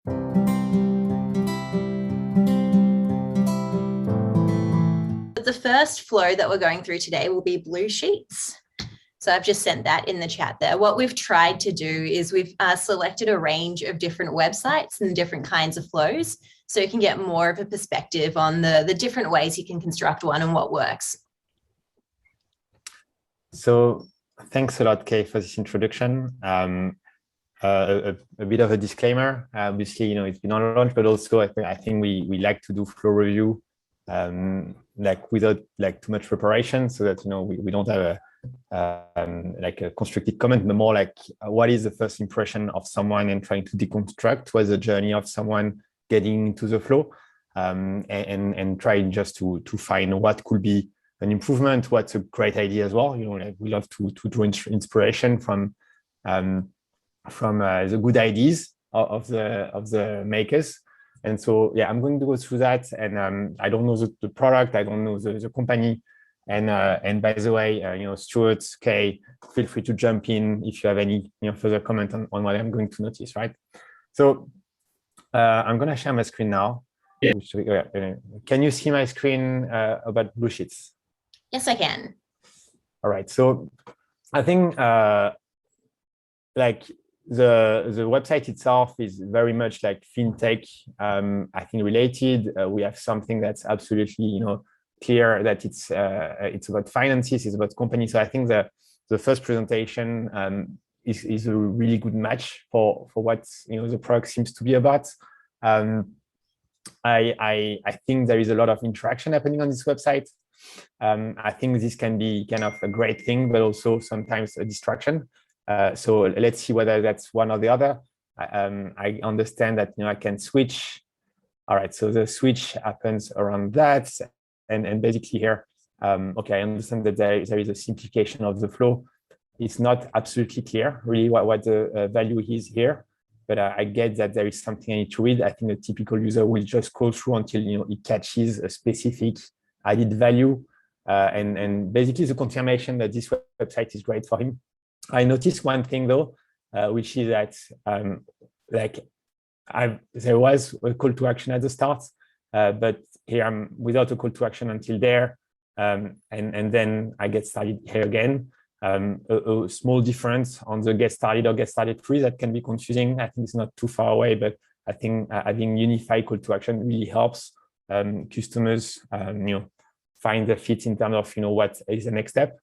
The first flow that we're going through today will be blue sheets. So I've just sent that in the chat there. What we've tried to do is we've selected a range of different websites and different kinds of flows, so you can get more of a perspective on the different ways you can construct one and what works. So thanks a lot, Kay, for this introduction. A bit of a disclaimer. Obviously, it's been on launch, but also I think we like to do flow review without too much preparation, so that we don't have a constructed comment, but more like what is the first impression of someone and trying to deconstruct what's the journey of someone getting into the flow, and trying just to find what could be an improvement, what's a great idea as well. We love to draw inspiration from the good ideas of the makers. And so, yeah, I'm going to go through that. And I don't know the product, I don't know the company. And by the way, Stuart, Kay, feel free to jump in if you have any further comment on what I'm going to notice, right? So I'm going to share my screen now. Yeah. Can you see my screen about blue sheets? Yes, I can. All right. So I think the website itself is very much like fintech, I think, related. We have something that's absolutely, clear that it's about finances, it's about companies. So I think the first presentation is a really good match for what the product seems to be about. I think there is a lot of interaction happening on this website. I think this can be kind of a great thing, but also sometimes a distraction. So let's see whether that's one or the other. I understand that I can switch. All right, so the switch happens around that, and basically here, okay, I understand that there is a simplification of the flow. It's not absolutely clear really what the value is here, but I get that there is something I need to read. I think a typical user will just scroll through until he catches a specific added value, and basically the confirmation that this website is great for him. I noticed one thing though, which is that there was a call to action at the start, but here I'm without a call to action until there, and then I get started here again. A small difference on the get started or get started free that can be confusing. I think it's not too far away, but I think having unified call to action really helps customers find their fit in terms of what is the next step.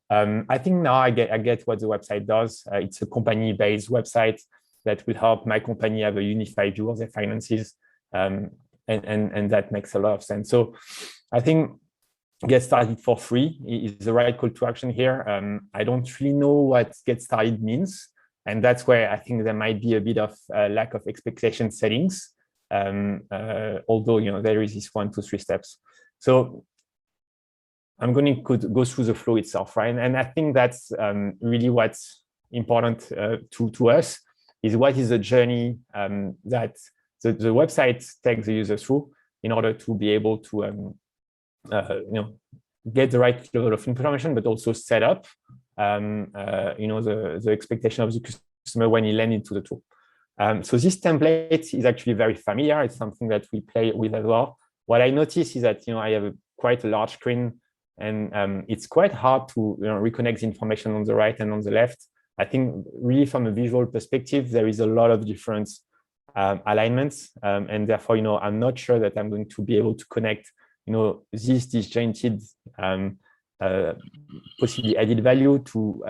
I think now I get what the website does. It's a company-based website that will help my company have a unified view of their finances, and that makes a lot of sense. So I think get started for free is the right call to action here. I don't really know what get started means, and that's where I think there might be a bit of lack of expectation settings, although there is this 1, 2, 3 steps. So I'm going to go through the flow itself, right? And I think that's really what's important to us, is what is the journey that the website takes the user through in order to be able to get the right level of information, but also set up the expectation of the customer when he lands into the tool. So this template is actually very familiar. It's something that we play with as well. What I notice is that I have quite a large screen, and it's quite hard to reconnect the information on the right and on the left. I think really from a visual perspective, there is a lot of different alignments, and therefore, I'm not sure that I'm going to be able to connect, this disjointed, possibly added value to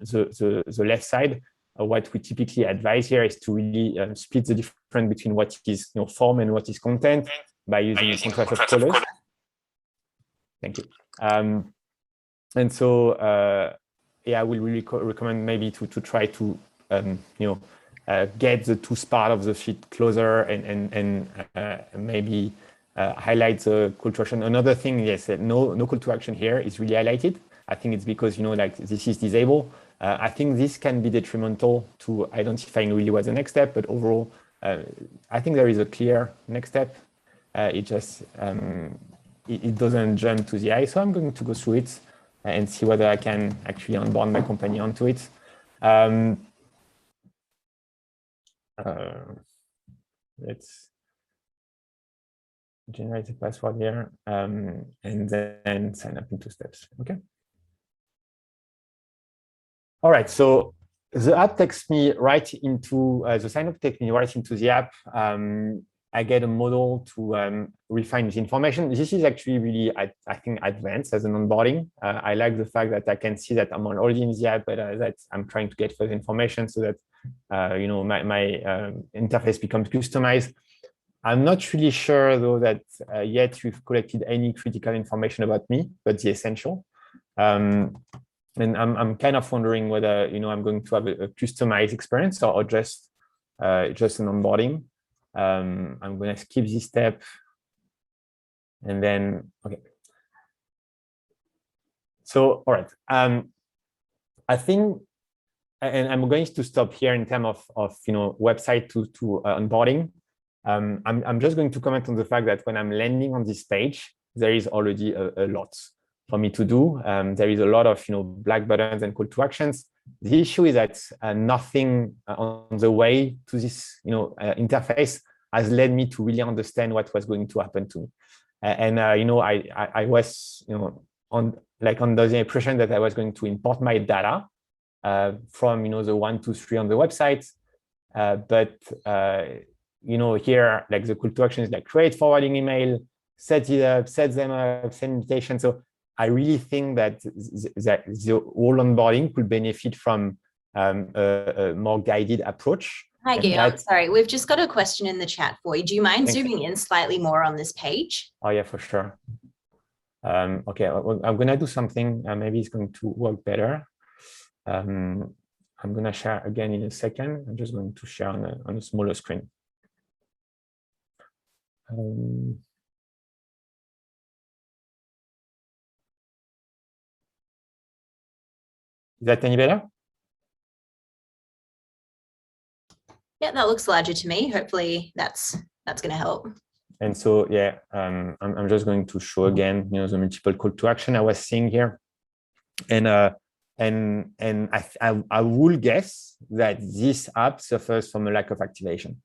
the left side. What we typically advise here is to really split the difference between what is form and what is content by using a contrast of colors. Thank you. And so, yeah, I will really recommend maybe to try to get the two parts of the sheet closer and maybe highlight the call to action. Another thing, yes, no call to action here is really highlighted. I think it's because this is disabled. I think this can be detrimental to identifying really what's the next step, but overall, I think there is a clear next step. It just it doesn't jump to the eye, so I'm going to go through it and see whether I can actually onboard my company onto it. let's generate a password here, and then sign up in 2 steps. Okay. All right, so the app takes me right into the sign up takes me right into the app. I get a model to refine this information. This is actually really, I think, advanced as an onboarding. I like the fact that I can see that I'm already in the app, but that I'm trying to get further information so that my interface becomes customized. I'm not really sure though that yet we've collected any critical information about me, but the essential. And I'm kind of wondering whether I'm going to have a customized experience or just an onboarding. I'm going to skip this step, and then okay. So all right, I think, and I'm going to stop here in terms of website to onboarding. I'm just going to comment on the fact that when I'm landing on this page, there is already a lot for me to do. There is a lot of black buttons and call to actions. The issue is that nothing on the way to this interface has led me to really understand what was going to happen to me. And I was under the impression that I was going to import my data from the 1, 2, 3 on the website, but here, like the call to action is like create forwarding email, set it up, set them up, send invitation. So I really think that the whole onboarding could benefit from a more guided approach. Hi, Guillaume. Sorry, we've just got a question in the chat for you. Do you mind zooming in slightly more on this page? Oh, yeah, for sure. Okay, I'm going to do something. Maybe it's going to work better. I'm going to share again in a second. I'm just going to share on a smaller screen. Is that any better? Yeah, that looks larger to me. Hopefully that's going to help. And so, yeah, I'm just going to show again, the multiple call to action I was seeing here. And I will guess that this app suffers from a lack of activation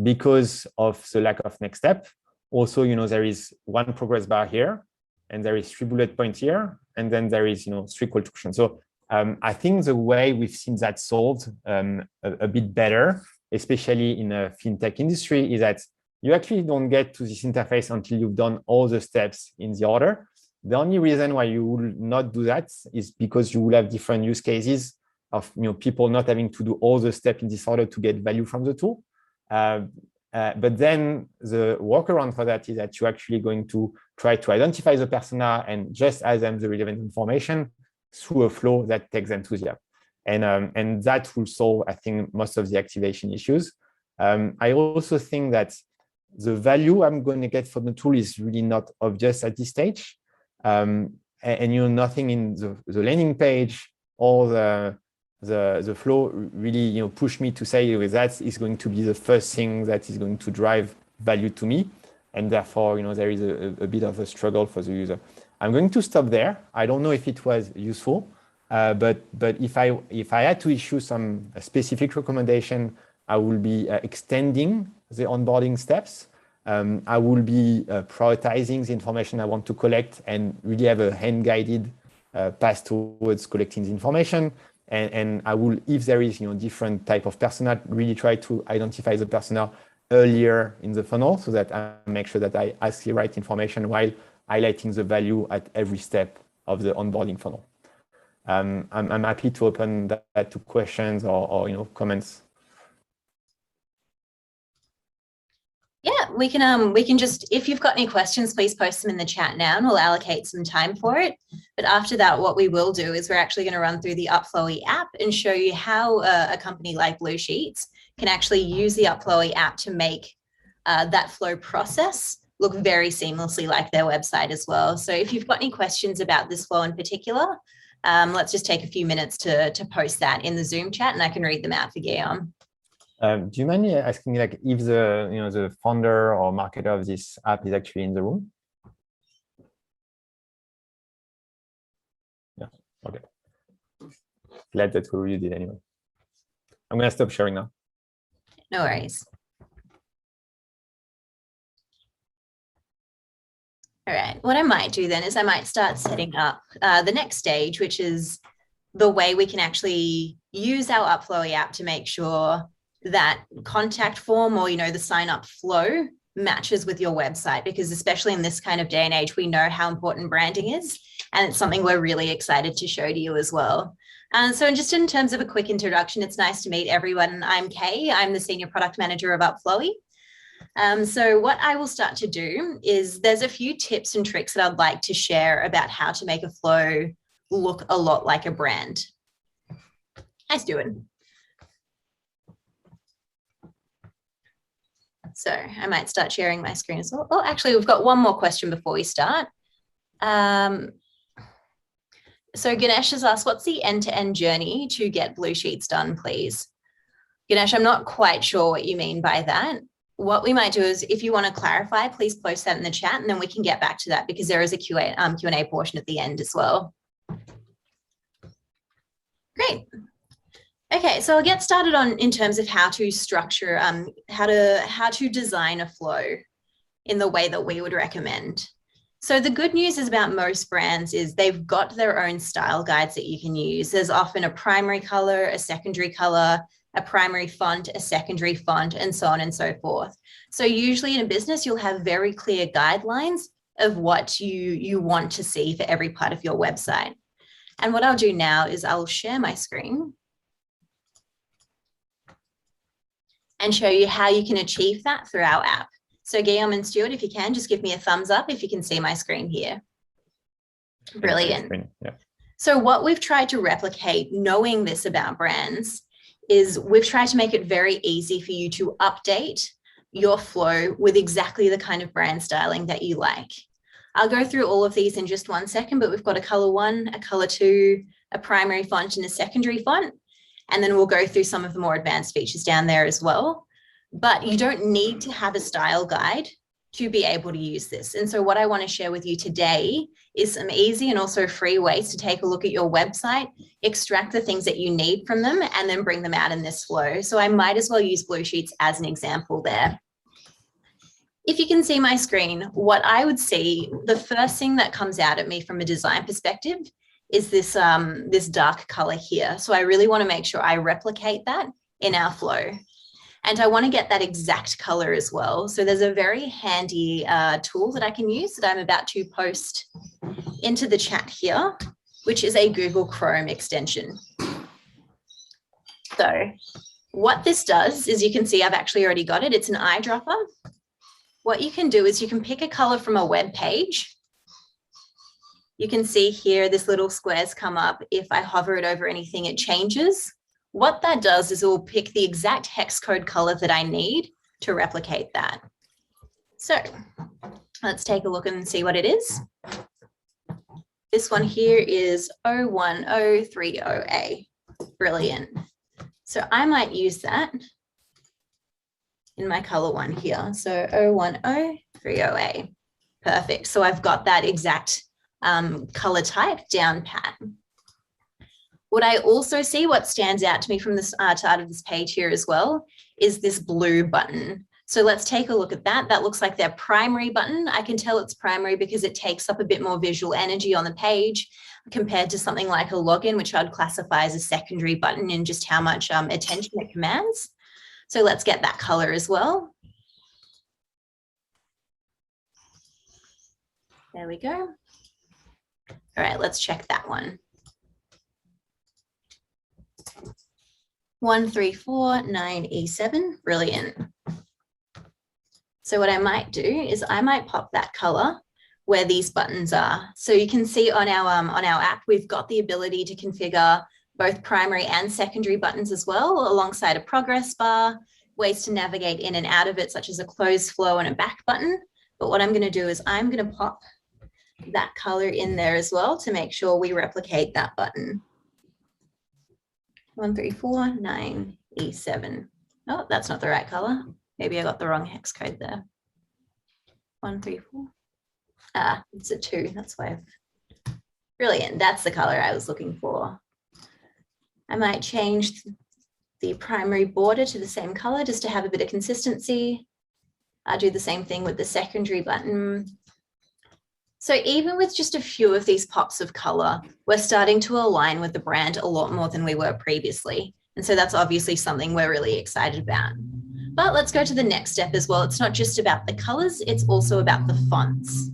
because of the lack of next step. Also, there is one progress bar here, and there is 3 bullet points here, and then there is 3 call to action. So I think the way we've seen that solved a bit better, especially in a fintech industry, is that you actually don't get to this interface until you've done all the steps in the order. The only reason why you will not do that is because you will have different use cases of people not having to do all the steps in this order to get value from the tool. But then the workaround for that is that you're actually going to try to identify the persona and just ask them the relevant information through a flow that takes them to the app. And that will solve, I think, most of the activation issues. I also think that the value I'm going to get from the tool is really not obvious at this stage. And nothing in the landing page or the flow really push me to say that is going to be the first thing that is going to drive value to me, and therefore there is a bit of a struggle for the user. I'm going to stop there. I don't know if it was useful, but if I had to issue some specific recommendation, I will be extending the onboarding steps. I will be prioritizing the information I want to collect and really have a hand-guided path towards collecting the information. And I will, if there is different type of persona, really try to identify the persona earlier in the funnel so that I make sure that I ask the right information while highlighting the value at every step of the onboarding funnel. I'm happy to open that to questions or comments. Yeah, we can just, if you've got any questions, please post them in the chat now and we'll allocate some time for it. But after that, what we will do is we're actually going to run through the Upflowy app and show you how a company like Blue Sheets can actually use the Upflowy app to make that flow process look very seamlessly like their website as well. So if you've got any questions about this flow in particular, let's just take a few minutes to post that in the Zoom chat and I can read them out for Guillaume. Do you mind asking if the founder or marketer of this app is actually in the room? Yeah. Okay. Glad that we really did anyway. I'm gonna stop sharing now. No worries. All right, what I might do then is I might start setting up the next stage, which is the way we can actually use our Upflowy app to make sure that contact form or, the sign up flow matches with your website, because especially in this kind of day and age, we know how important branding is, and it's something we're really excited to show to you as well. So just in terms of a quick introduction, it's nice to meet everyone. I'm Kay. I'm the Senior Product Manager of Upflowy. So what I will start to do is there's a few tips and tricks that I'd like to share about how to make a flow look a lot like a brand. Hi, Stuart. So I might start sharing my screen as well. Oh, actually, we've got one more question before we start. So Ganesh has asked, what's the end-to-end journey to get blue sheets done, please? Ganesh, I'm not quite sure what you mean by that. What we might do is, if you want to clarify, please post that in the chat, and then we can get back to that, because there is a Q&A portion at the end as well. Great. Okay, so I'll get started in terms of how to structure, how to design a flow in the way that we would recommend. So the good news is about most brands is they've got their own style guides that you can use. There's often a primary color, a secondary color, a primary font, a secondary font, and so on and so forth. So usually in a business, you'll have very clear guidelines of what you want to see for every part of your website. And what I'll do now is I'll share my screen and show you how you can achieve that through our app. So Guillaume and Stuart, if you can, just give me a thumbs up if you can see my screen here. Brilliant. Yeah. So what we've tried to replicate, knowing this about brands, is we've tried to make it very easy for you to update your flow with exactly the kind of brand styling that you like. I'll go through all of these in just 1 second, but we've got a color 1, a color 2, a primary font, and a secondary font. And then we'll go through some of the more advanced features down there as well. But you don't need to have a style guide to be able to use this. And so what I want to share with you today is some easy and also free ways to take a look at your website, extract the things that you need from them, and then bring them out in this flow. So I might as well use Blue Sheets as an example there. If you can see my screen, what I would see, the first thing that comes out at me from a design perspective is this, this dark color here. So I really want to make sure I replicate that in our flow. And I want to get that exact color as well. So there's a very handy tool that I can use that I'm about to post into the chat here, which is a Google Chrome extension. So what this does is, you can see I've actually already got it. It's an eyedropper. What you can do is you can pick a color from a web page. You can see here, this little squares come up. If I hover it over anything, it changes. What that does is it will pick the exact hex code color that I need to replicate that. So let's take a look and see what it is. This one here is 01030A. Brilliant. So I might use that in my color 1 here. So 01030A. Perfect. So I've got that exact color type down pat. What I also see, what stands out to me from this art of this page here as well, is this blue button. So let's take a look at that. That looks like their primary button. I can tell it's primary because it takes up a bit more visual energy on the page compared to something like a login, which I'd classify as a secondary button in just how much attention it commands. So let's get that color as well. There we go. All right, let's check that one. 1349E7, brilliant. So what I might do is I might pop that color where these buttons are. So you can see on our app, we've got the ability to configure both primary and secondary buttons as well, alongside a progress bar, ways to navigate in and out of it, such as a close flow and a back button. But what I'm going to do is I'm going to pop that color in there as well to make sure we replicate that button. 1349E7. Oh, that's not the right color. Maybe I got the wrong hex code there. 134. Ah, it's a 2. That's why brilliant. That's the color I was looking for. I might change the primary border to the same color just to have a bit of consistency. I'll do the same thing with the secondary button. So even with just a few of these pops of color, we're starting to align with the brand a lot more than we were previously. And so that's obviously something we're really excited about. But let's go to the next step as well. It's not just about the colors, it's also about the fonts.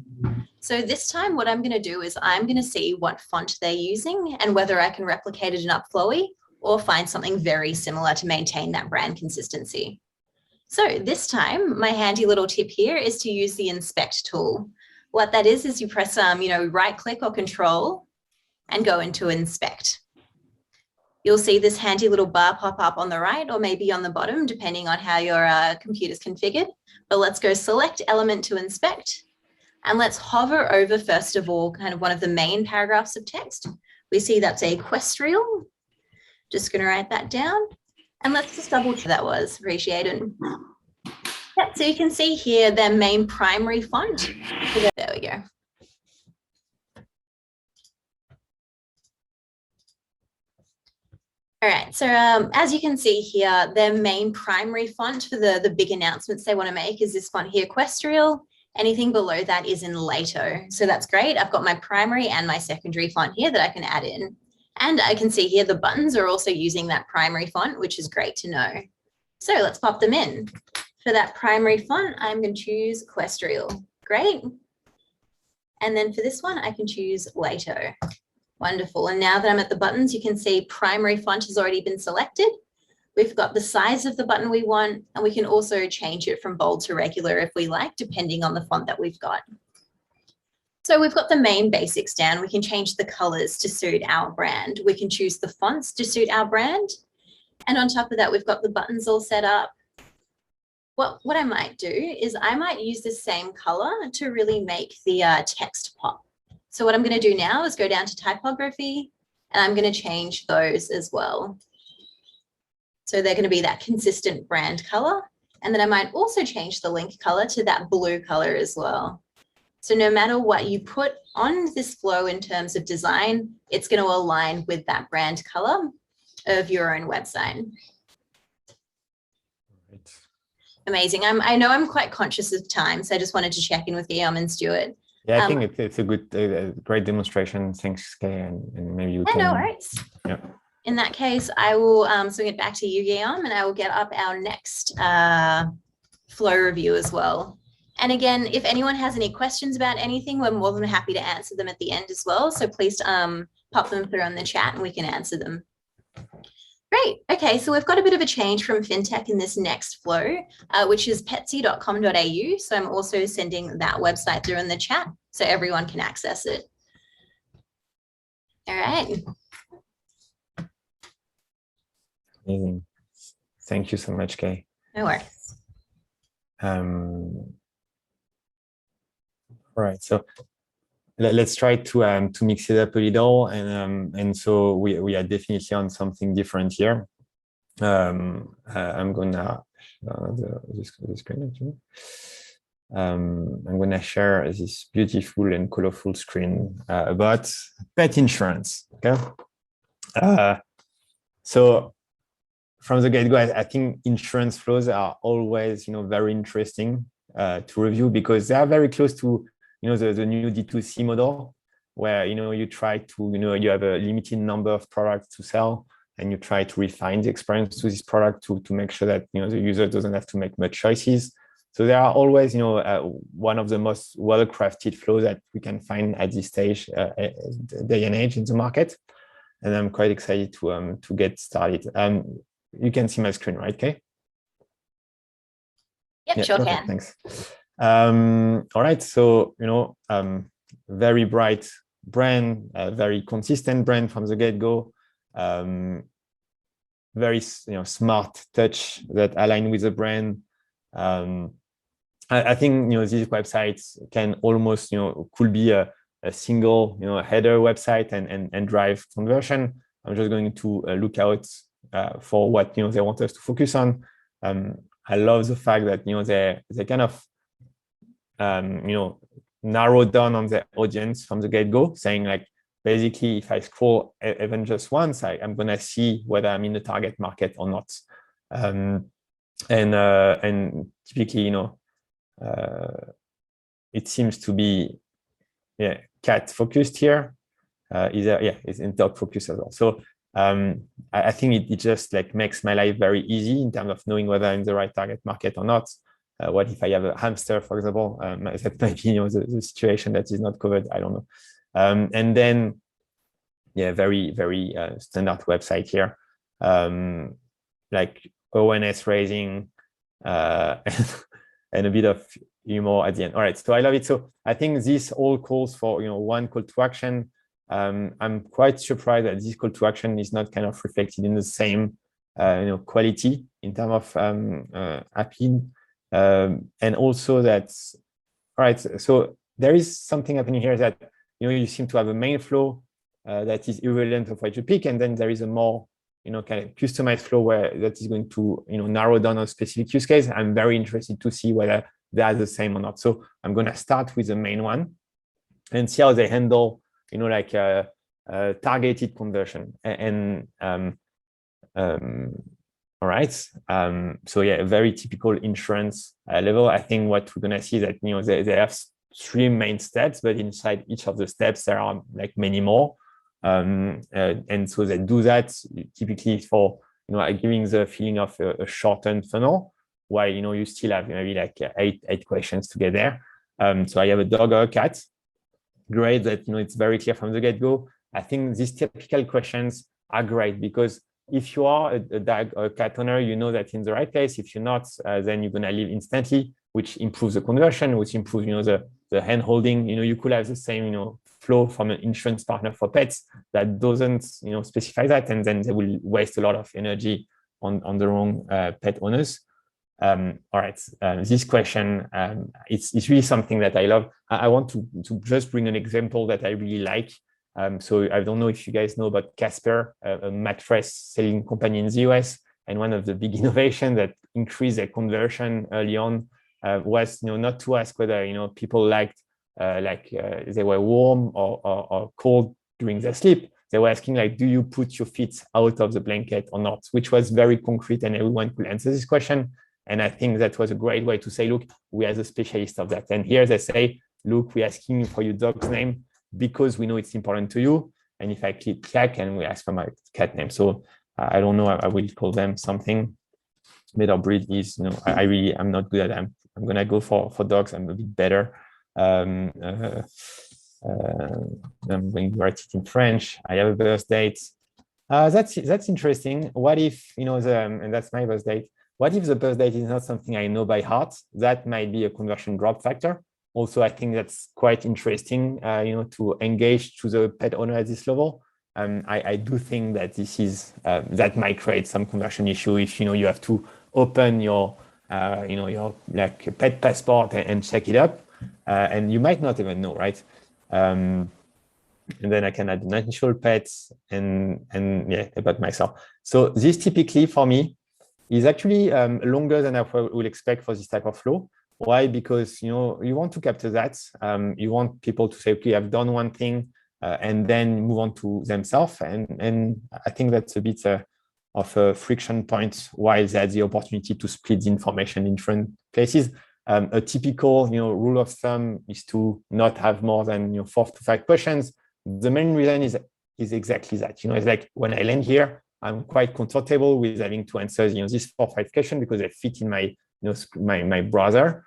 So this time what I'm going to do is I'm going to see what font they're using and whether I can replicate it in Upflowy or find something very similar to maintain that brand consistency. So this time, my handy little tip here is to use the inspect tool. What that is you press, right click or control and go into inspect. You'll see this handy little bar pop up on the right or maybe on the bottom, depending on how your computer's configured. But let's go select element to inspect. And let's hover over, first of all, kind of one of the main paragraphs of text. We see that's equestrial. Just going to write that down. And let's just double check that was. Appreciate it. Yeah, so you can see here their main primary font. There we go. All right, so as you can see here, their main primary font for the big announcements they want to make is this font here, Equestrial. Anything below that is in Lato. So that's great. I've got my primary and my secondary font here that I can add in. And I can see here the buttons are also using that primary font, which is great to know. So let's pop them in. For that primary font, I'm going to choose Equestrial. Great. And then for this one, I can choose Lato. Wonderful. And now that I'm at the buttons, you can see primary font has already been selected. We've got the size of the button we want, and we can also change it from bold to regular if we like, depending on the font that we've got. So we've got the main basics down. We can change the colors to suit our brand. We can choose the fonts to suit our brand. And on top of that, we've got the buttons all set up. What I might do is I might use the same color to really make the text pop. So what I'm going to do now is go down to typography, and I'm going to change those as well. So they're going to be that consistent brand color. And then I might also change the link color to that blue color as well. So no matter what you put on this flow in terms of design, it's going to align with that brand color of your own website. Right. Amazing. I know I'm quite conscious of time, so I just wanted to check in with Guillaume and Stuart. Yeah, I think it's a good, great demonstration. Thanks, Kay, and maybe you can. No worries. Yeah. In that case, I will swing it back to you, Guillaume, and I will get up our next flow review as well. And again, if anyone has any questions about anything, we're more than happy to answer them at the end as well. So please pop them through on the chat and we can answer them. Great. Okay, so we've got a bit of a change from FinTech in this next flow, which is petsy.com.au. So I'm also sending that website through in the chat so everyone can access it. All right. Amazing. Thank you so much, Kay. No worries. All right, so let's try to mix it up a little, and so we are definitely on something different here. I'm gonna the screen actually. I'm gonna share this beautiful and colorful screen about pet insurance. Okay, so from the get-go, I think insurance flows are always very interesting to review because they are very close to the new D2C model, where you try to you have a limited number of products to sell, and you try to refine the experience to this product to make sure that the user doesn't have to make much choices. So there are always one of the most well-crafted flows that we can find at this stage, day and age in the market, and I'm quite excited to get started. You can see my screen, right, Kay? Yep, yeah, sure perfect, can. Thanks. All right, so very bright brand, very consistent brand from the get-go, very smart touch that align with the brand. I think these websites can almost could be a single header website and drive conversion. I'm just going to look out for what they want us to focus on. I love the fact that they kind of narrow down on their audience from the get-go, saying like basically, if I scroll even just once, I'm going to see whether I'm in the target market or not. And typically, it seems to be cat focused here. It's in dog focus as well. So I think it just like makes my life very easy in terms of knowing whether I'm in the right target market or not. What if I have a hamster, for example? That might be the situation that is not covered. I don't know. And then, very, very standard website here, like awareness raising and a bit of humor at the end. All right, so I love it. So I think this all calls for one call to action. I'm quite surprised that this call to action is not kind of reflected in the same quality in terms of API, and also that's all right. So there is something happening here that you seem to have a main flow that is irrelevant of what you pick, and then there is a more kind of customized flow where that is going to narrow down a specific use case. I'm very interested to see whether they are the same or not. So I'm going to start with the main one and see how they handle targeted conversion. And all right. So a very typical insurance level. I think what we're going to see is that they have 3 main steps, but inside each of the steps there are like many more. And so they do that typically for giving the feeling of a shortened funnel, while you still have maybe like eight questions to get there. So I have a dog or a cat. Great that it's very clear from the get-go. I think these typical questions are great because if you are a dog or a cat owner, you know that in the right place. If you're not, then you're gonna leave instantly, which improves the conversion, which improves the hand holding. You could have the same flow from an insurance partner for pets that doesn't specify that, and then they will waste a lot of energy on the wrong pet owners. All right, this question, it's really something that I love. I want to just bring an example that I really like. So I don't know if you guys know about Casper, a mattress selling company in the US, and one of the big innovations that increased their conversion early on was not to ask whether people liked they were warm or cold during their sleep. They were asking do you put your feet out of the blanket or not, which was very concrete, and everyone could answer this question. And I think that was a great way to say, look, we are the specialist of that. And here they say, look, we're asking for your dog's name because we know it's important to you. And if I click cat, and we ask for my cat name. So I don't know, I will call them something. Better breed is, I'm not good at them. I'm going to go for dogs. I'm a bit better. I'm going to write it in French. I have a birth date. That's interesting. What if, and that's my birth date. What if the birth date is not something I know by heart? That might be a conversion drop factor. Also, I think that's quite interesting, to engage to the pet owner at this level. I do think that this is that might create some conversion issue if you have to open your like pet passport and check it up, and you might not even know, right? And then I can add natural pets and about myself. So this typically for me is actually longer than I would expect for this type of flow. Why? Because you want to capture that. You want people to say, okay, I've done one thing, and then move on to themselves. And I think that's a bit of a friction point while they had the opportunity to split the information in different places. A typical rule of thumb is to not have more than 4 to 5 questions. The main reason is exactly that. It's like when I land here, I'm quite comfortable with having to answer these 4 or 5 questions because they fit in my my browser.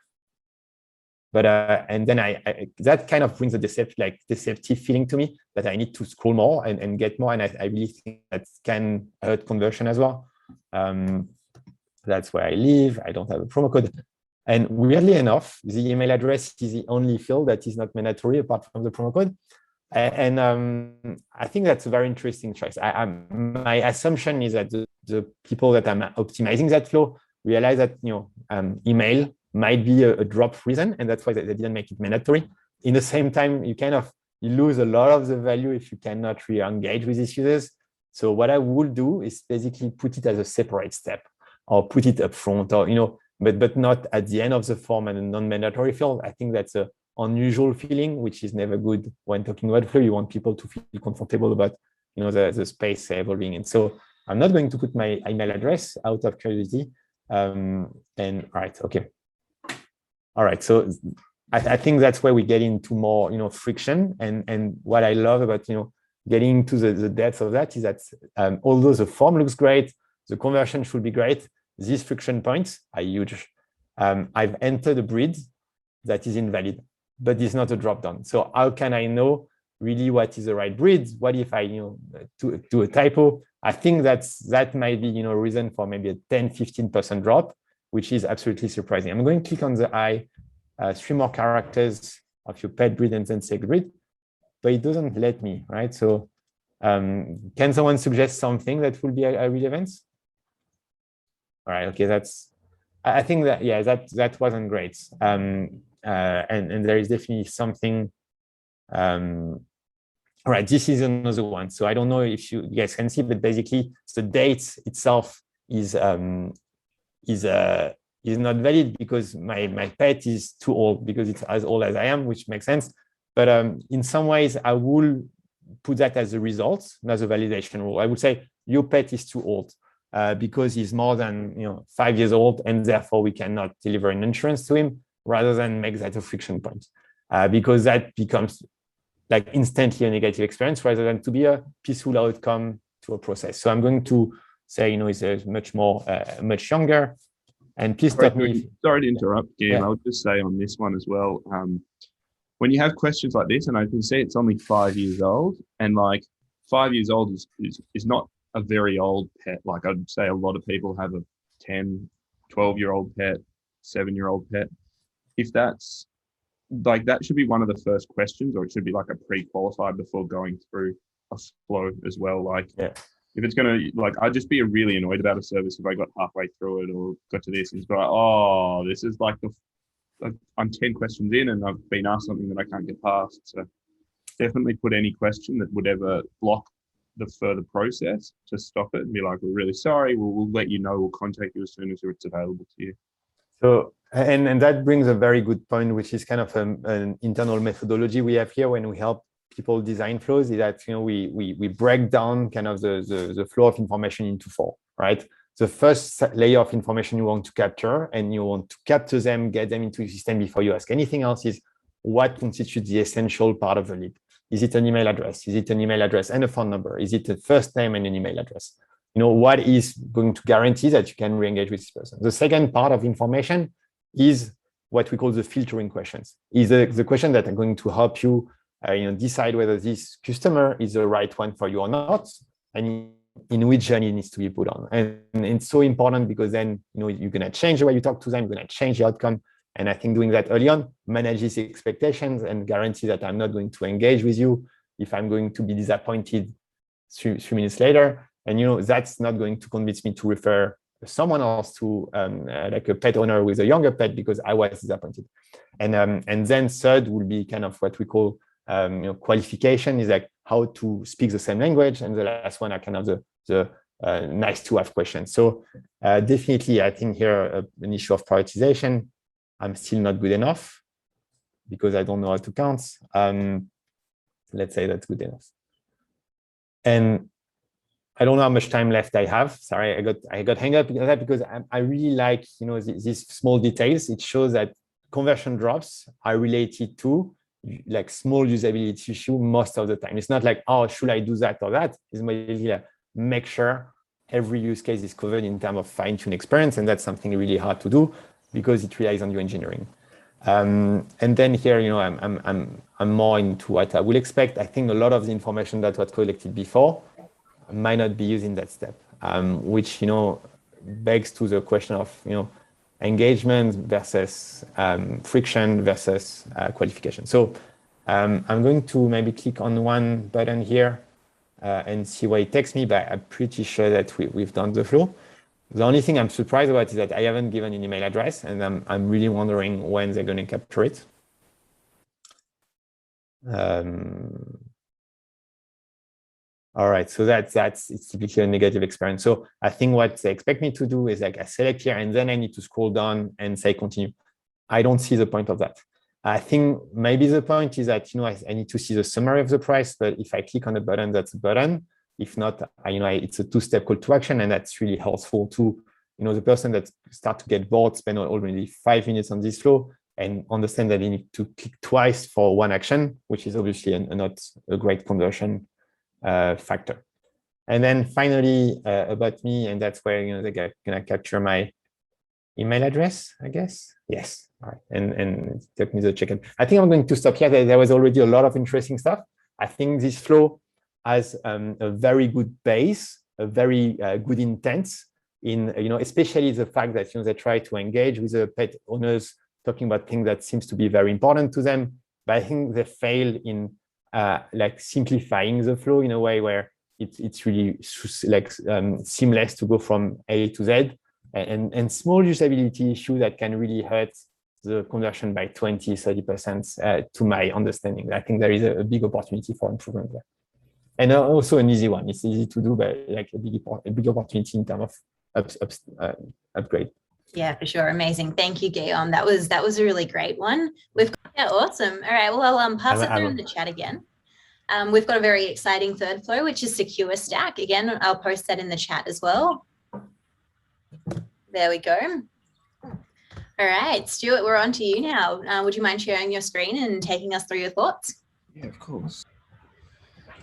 But and then I that kind of brings a deceptive feeling to me that I need to scroll more and get more, and I really think that can hurt conversion as well. That's where I live. I don't have a promo code, and weirdly enough, the email address is the only field that is not mandatory apart from the promo code. And I think that's a very interesting choice. My assumption is that the people that I'm optimizing that flow realize that email might be a drop reason, and that's why they didn't make it mandatory. In the same time, you lose a lot of the value if you cannot really engage with these users. So what I would do is basically put it as a separate step, or put it up front, or but not at the end of the form and a non-mandatory field. I think that's a unusual feeling, which is never good when talking about flow. You want people to feel comfortable about, the space evolving. And so I'm not going to put my email address out of curiosity. And all right, okay. All right, so I think that's where we get into more, friction. And what I love about, getting into the depth of that is that although the form looks great, the conversion should be great, these friction points are huge. I've entered a breed that is invalid, but it's not a drop down. So how can I know really what is the right breed? What if I, do a typo? I think that might be, a reason for maybe a 10-15% drop, which is absolutely surprising. I'm going to click on the eye, 3 more characters of your pet breed and then say breed, but it doesn't let me, right? So can someone suggest something that will be a relevant? All right, okay, I think that, yeah, that wasn't great. And there is definitely something. All right, this is another one. So I don't know if you guys can see, but basically the date itself is not valid because my pet is too old, because it's as old as I am, which makes sense. But in some ways, I will put that as a result, not as a validation rule. I would say your pet is too old because he's more than 5 years old, and therefore we cannot deliver an insurance to him, rather than make that a friction point, because that becomes like instantly a negative experience rather than to be a peaceful outcome to a process. So I'm going to say, it's much younger. And please stop me. Sorry to interrupt, Guillaume. Yeah. I'll just say on this one as well. When you have questions like this, and I can see it's only 5 years old, and like 5 years old is not a very old pet. Like I'd say a lot of people have a 10, 12-year-old pet, 7-year-old pet. If that's like, that should be one of the first questions, or it should be like a pre-qualified before going through a flow as well. Like, yeah. If it's going to, like, I'd just be really annoyed about a service if I got halfway through it or got to this and it's like, oh, this is like I'm 10 questions in and I've been asked something that I can't get past. So definitely put any question that would ever block the further process to stop it and be like, we're really sorry. We'll let you know. We'll contact you as soon as it's available to you. So, and that brings a very good point, which is kind of an internal methodology we have here when we help people design flows, is that we break down kind of the flow of information into 4, right? The first layer of information you want to capture, and you want to capture them, get them into your system before you ask anything else, is what constitutes the essential part of the lead. Is it an email address? Is it an email address and a phone number? Is it a first name and an email address? What is going to guarantee that you can re-engage with this person? The second part of information is what we call the filtering questions, is the question that are going to help you decide whether this customer is the right one for you or not, and in which journey it needs to be put on. And it's so important because then, you're going to change the way you talk to them, you're going to change the outcome. And I think doing that early on manages expectations and guarantees that I'm not going to engage with you if I'm going to be disappointed 3 minutes later. And, that's not going to convince me to refer someone else to like a pet owner with a younger pet because I was disappointed. And then third will be kind of what we call qualification, is like how to speak the same language. And the last one are kind of the nice to have questions. So definitely, I think here an issue of prioritization. I'm still not good enough because I don't know how to count. Let's say that's good enough. And I don't know how much time left I have. Sorry, I got hung up because I really like these small details. It shows that conversion drops are related to like small usability issue most of the time. It's not like, oh, should I do that or that? It's mainly like make sure every use case is covered in terms of fine-tune experience, and that's something really hard to do because it relies on your engineering. And then here, I'm more into what I will expect. I think a lot of the information that was collected before might not be used in that step, which begs to the question of engagement versus friction versus qualification. So I'm going to maybe click on one button here and see where it takes me, but I'm pretty sure that we've done the flow. The only thing I'm surprised about is that I haven't given an email address, and I'm really wondering when they're going to capture it. All right, so it's typically a negative experience. So I think what they expect me to do is like I select here, and then I need to scroll down and say continue. I don't see the point of that. I think maybe the point is that, I need to see the summary of the price, but if I click on the button, that's a button. If not, it's a two-step call to action, and that's really helpful to, the person that start to get bored, spend already 5 minutes on this flow and understand that they need to click twice for one action, which is obviously not a great conversion factor. And then finally, about me, and that's where, they're going to capture my email address, I guess. Yes. All right. And take me the check-in. I think I'm going to stop here. There was already a lot of interesting stuff. I think this flow has a very good base, a very good intent in, especially the fact that, they try to engage with the pet owners, talking about things that seems to be very important to them. But I think they fail in like simplifying the flow in a way where it's really like seamless to go from A to Z, and small usability issue that can really hurt the conversion by 20-30% to my understanding. I think there is a big opportunity for improvement there. And also an easy one. It's easy to do, but like a big opportunity in terms of upgrade. Yeah, for sure. Amazing. Thank you, Guillaume. That was a really great one. Awesome. All right. Well, I'll pass it through in the chat again. We've got a very exciting third flow, which is secure stack. Again, I'll post that in the chat as well. There we go. All right, Stuart, we're on to you now. Would you mind sharing your screen and taking us through your thoughts? Yeah, of course.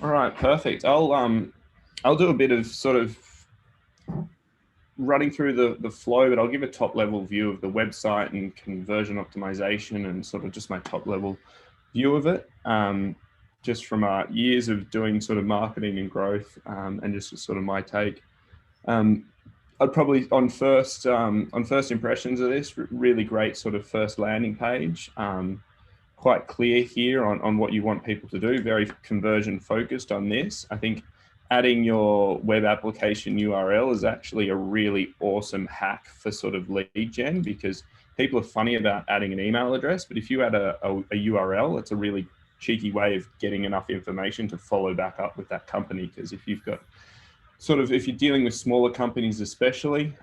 All right, perfect. I'll do a bit of sort of running through the flow, but I'll give a top level view of the website and conversion optimization and sort of just my top level view of it. Just from years of doing sort of marketing and growth, and just sort of my take. I'd probably on first impressions of this, really great sort of first landing page. Quite clear here on what you want people to do, very conversion focused on this. I think adding your web application URL is actually a really awesome hack for sort of lead gen, because people are funny about adding an email address, but if you add a URL, it's a really cheeky way of getting enough information to follow back up with that company. Because if you've got if you're dealing with smaller companies especially,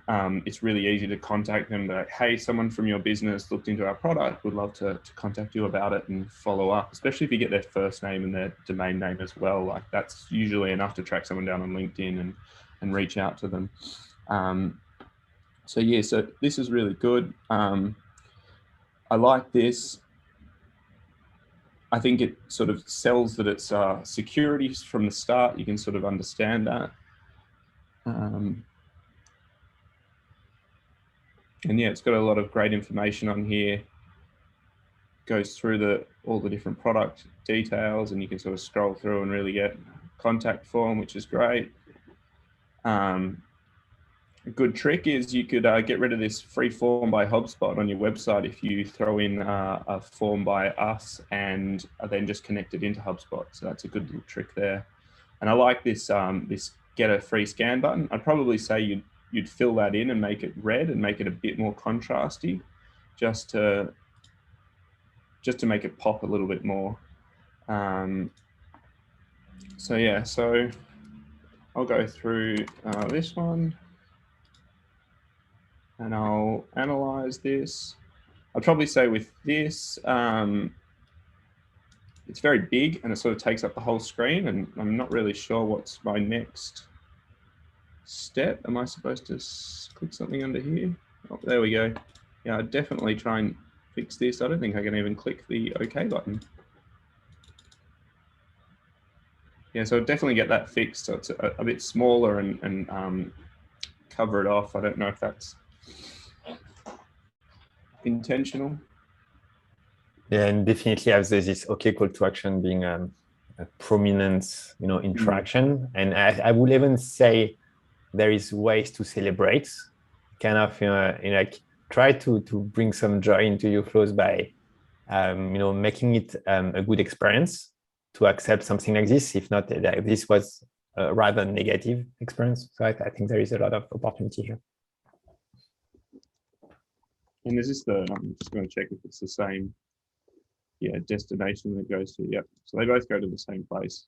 it's really easy to contact them like, hey, someone from your business looked into our product, would love to contact you about it and follow up, especially if you get their first name and their domain name as well. Like that's usually enough to track someone down on LinkedIn and reach out to them. So yeah, so this is really good. I like this. I think it sort of sells that it's security from the start. You can sort of understand that. And yeah, it's got a lot of great information on here. Goes through all the different product details, and you can sort of scroll through and really get contact form, which is great. A good trick is you could get rid of this free form by HubSpot on your website if you throw in a form by us and then just connect it into HubSpot. So that's a good little trick there. And I like this this get a free scan button. I'd probably say you'd fill that in and make it red and make it a bit more contrasty, just to make it pop a little bit more. So yeah, so I'll go through this one and I'll analyze this. I'd probably say with this, it's very big and it sort of takes up the whole screen, and I'm not really sure what's my next step. Am I supposed to click something under here? Oh, there we go. Yeah, I'd definitely try and fix this. I don't think I can even click the OK button. Yeah, so definitely get that fixed so it's a bit smaller and cover it off. I don't know if that's intentional. Yeah, and definitely have this OK call to action being a prominent, interaction. And I would even say there is ways to celebrate, kind of, like try to bring some joy into your flows by, making it a good experience to accept something like this. If not, this was a rather negative experience. So I think there is a lot of opportunity here. And is this I'm just going to check if it's the same, yeah, destination that goes to, yep. So they both go to the same place.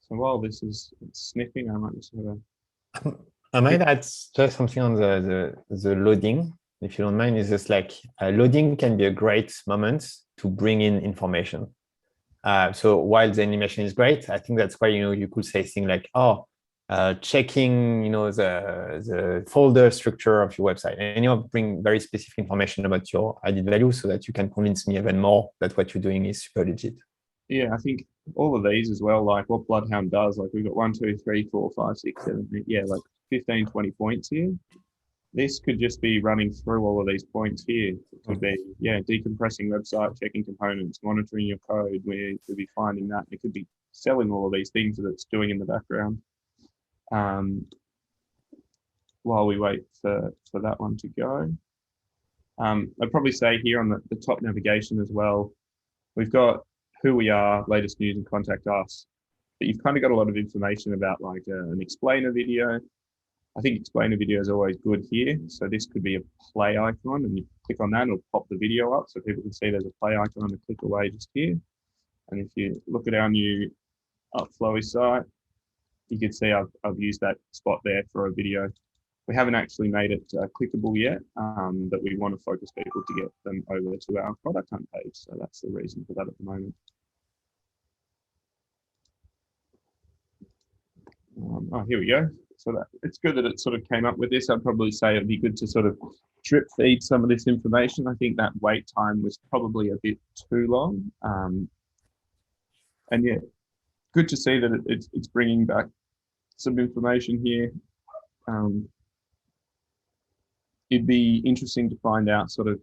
So while this is sniffing, I might just have I might add just something on the loading. if you don't mind, is just like loading can be a great moment to bring in information. So while the animation is great, I think that's why, you could say things like, checking, the folder structure of your website, and bring very specific information about your added value so that you can convince me even more that what you're doing is super legit. Yeah, I think all of these as well, like what Bloodhound does, like we've got 1, 2, 3, 4, 5, 6, 7, 8, yeah, like 15, 20 points here. This could just be running through all of these points here. It could be, decompressing website, checking components, monitoring your code. We could be finding that. It could be selling all of these things that it's doing in the background. While we wait for that one to go. I'd probably say here on the top navigation as well, we've got who we are, latest news, and contact us. But you've kind of got a lot of information about like an explainer video. I think explainer video is always good here. So this could be a play icon, and you click on that and it'll pop the video up so people can see there's a play icon and click away just here. And if you look at our new Upflowy site, you can see I've used that spot there for a video. We haven't actually made it clickable yet, but we want to focus people to get them over to our product hunt page. So that's the reason for that at the moment. Here we go. So it's good that it sort of came up with this. I'd probably say it'd be good to sort of drip feed some of this information. I think that wait time was probably a bit too long. And yeah, good to see that it's bringing back some information here. It'd be interesting to find out sort of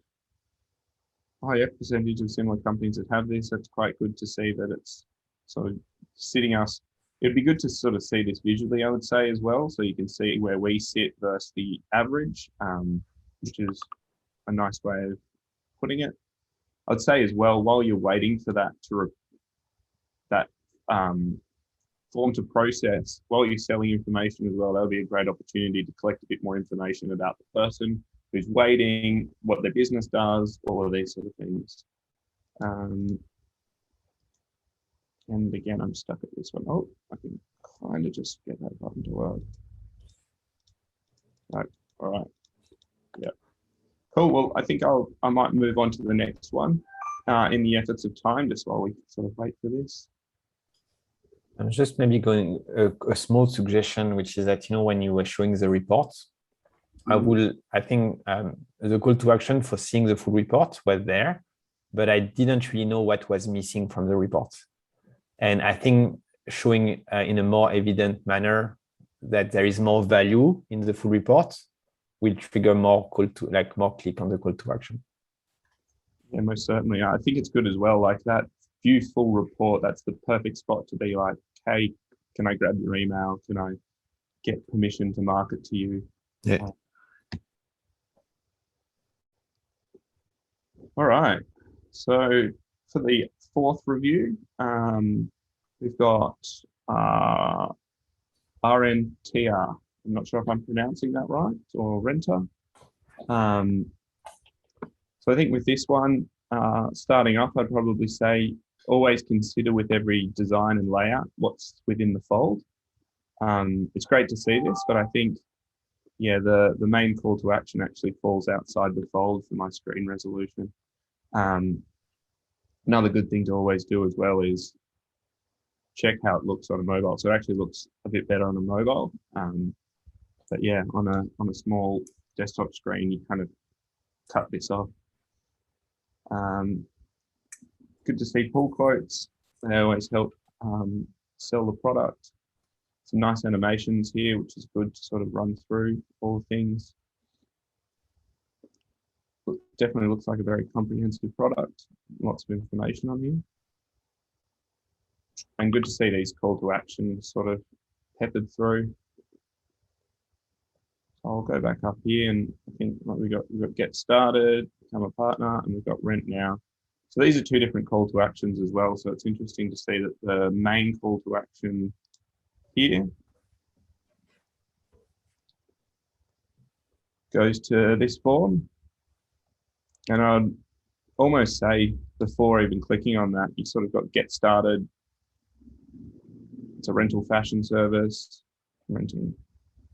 higher percentage of similar companies that have this. That's quite good to see that it's sort of sitting us. It'd be good to sort of see this visually, I would say, as well. So you can see where we sit versus the average, which is a nice way of putting it. I'd say as well, while you're waiting for that form to process, while you're selling information as well, that'll be a great opportunity to collect a bit more information about the person who's waiting, what their business does, all of these sort of things. And again, I'm stuck at this one. Oh, I can kind of just get that button to work. Right, all right. Yeah. Cool. Well, I think I might move on to the next one in the efforts of time, just while we sort of wait for this. I'm just maybe going a small suggestion, which is that, when you were showing the report, I think the call to action for seeing the full report was there, but I didn't really know what was missing from the report. And I think showing in a more evident manner that there is more value in the full report will trigger more click on the call to action. Yeah, most certainly. I think it's good as well, like that view full report. That's the perfect spot to be like, hey, can I grab your email? Can I get permission to market to you? Yeah. All right. So for the fourth review, we've got Rentr. I'm not sure if I'm pronouncing that right, or Rentr. So I think with this one, starting off, I'd probably say always consider with every design and layout what's within the fold. It's great to see this, but I think, yeah, the main call to action actually falls outside the fold for my screen resolution. Another good thing to always do as well is check how it looks on a mobile. So it actually looks a bit better on a mobile. But yeah, on a small desktop screen, you kind of cut this off. Good to see pull quotes. They always help sell the product. Some nice animations here, which is good to sort of run through all things. Definitely looks like a very comprehensive product. Lots of information on here. And good to see these call to action sort of peppered through. I'll go back up here, and I think we've got get started, become a partner, and we've got rent now. So these are two different call to actions as well. So it's interesting to see that the main call to action here goes to this form. And I'd almost say before even clicking on that, you sort of got get started. It's a rental fashion service, renting.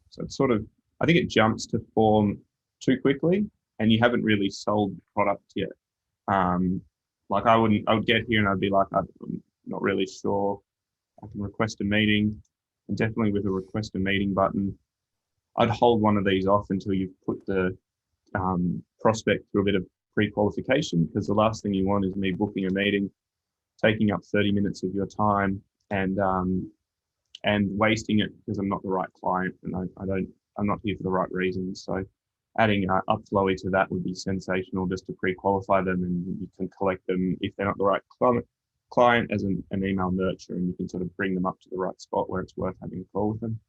So it's sort of, I think it jumps to form too quickly. and you haven't really sold the product yet. Like I would get here and I'd be like, I'm not really sure. I can request a meeting, and definitely with a request a meeting button, I'd hold one of these off until you've put the prospect through a bit of pre-qualification, because the last thing you want is me booking a meeting, taking up 30 minutes of your time and wasting it because I'm not the right client and I'm not here for the right reasons. So adding Upflowy to that would be sensational, just to pre-qualify them, and you can collect them if they're not the right client as an email nurture, and you can sort of bring them up to the right spot where it's worth having a call with them.